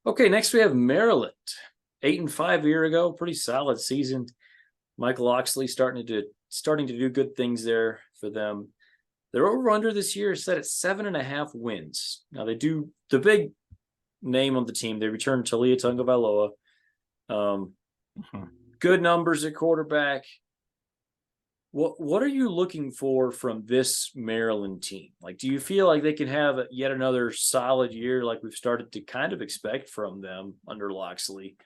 Okay, next we have Maryland. 8-5 a year ago, pretty solid season. Michael Oxley starting to do good things there for them. Their over-under this year is set at 7.5 wins. Now they do the big name on the team. They return Talia Tagovailoa. Good numbers at quarterback. What are you looking for from this Maryland team? Like, do you feel like they can have yet another solid year like we've started to kind of expect from them under Loxley?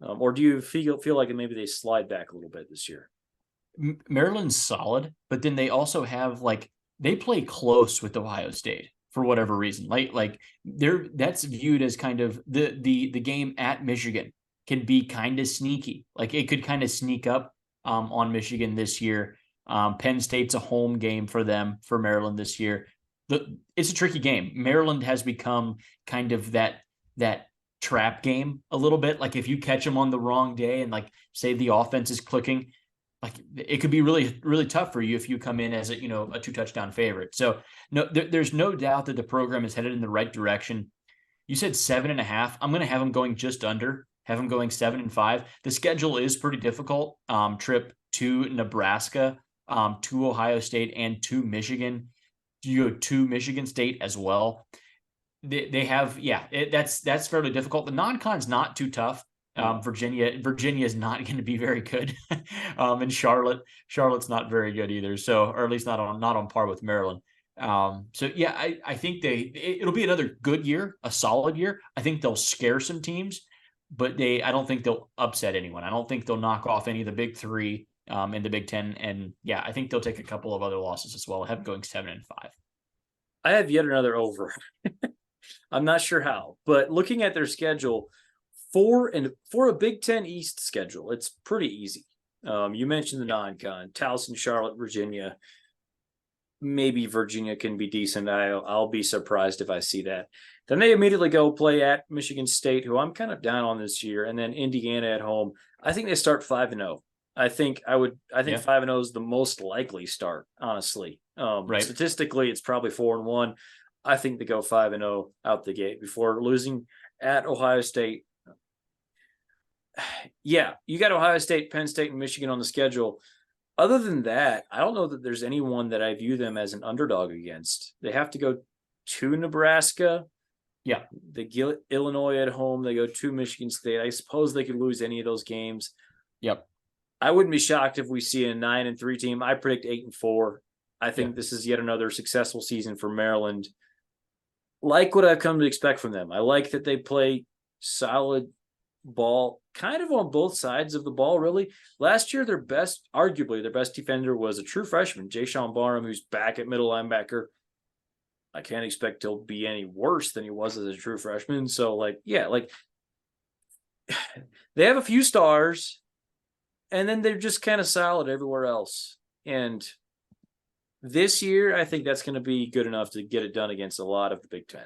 Or do you feel like maybe they slide back a little bit this year? Maryland's solid, but then they also have they play close with Ohio State for whatever reason. That's viewed as kind of the game at Michigan can be kind of sneaky. Like it could kind of sneak up on Michigan this year. Penn State's a home game for them for Maryland this year. It's a tricky game. Maryland has become kind of that trap game a little bit. Like if you catch them on the wrong day and say the offense is clicking, it could be really, really tough for you if you come in as a 2 touchdown favorite. So no, there's no doubt that the program is headed in the right direction. You said 7.5. I'm going to have them going just under, have them going 7-5. The schedule is pretty difficult. Trip to Nebraska, to Ohio State, and to Michigan. You go to Michigan State as well. They have, that's fairly difficult. The non-con's not too tough. Virginia is not going to be very good. And Charlotte's not very good either. So, or at least not on par with Maryland. I think it'll be another good year, a solid year. I think they'll scare some teams, but I don't think they'll upset anyone. I don't think they'll knock off any of the big three in the Big Ten. And I think they'll take a couple of other losses as well. I have them going 7-5. I have yet another over. I'm not sure how, but looking at their schedule, for a Big Ten East schedule, it's pretty easy. You mentioned the non-con, Towson, Charlotte, Virginia. Maybe Virginia can be decent. I'll be surprised if I see that. Then they immediately go play at Michigan State, who I'm kind of down on this year, and then Indiana at home. I think they start 5-0. I think 5-0 is the most likely start, honestly. Right. Statistically, it's probably 4-1. I think they go 5-0 out the gate before losing at Ohio State. Yeah, you got Ohio State, Penn State, and Michigan on the schedule. Other than that, I don't know that there's anyone that I view them as an underdog against. They have to go to Nebraska. Yeah. They get Illinois at home. They go to Michigan State. I suppose they could lose any of those games. Yep. I wouldn't be shocked if we see a 9-3 team. I predict 8-4. I think this is yet another successful season for Maryland. Like what I've come to expect from them. I like that they play solid ball kind of on both sides of the ball, really. Last year, arguably their best defender was a true freshman, Jayshon Barham, who's back at middle linebacker. I can't expect he'll be any worse than he was as a true freshman. So, they have a few stars, and then they're just kind of solid everywhere else. And this year, I think that's going to be good enough to get it done against a lot of the Big Ten.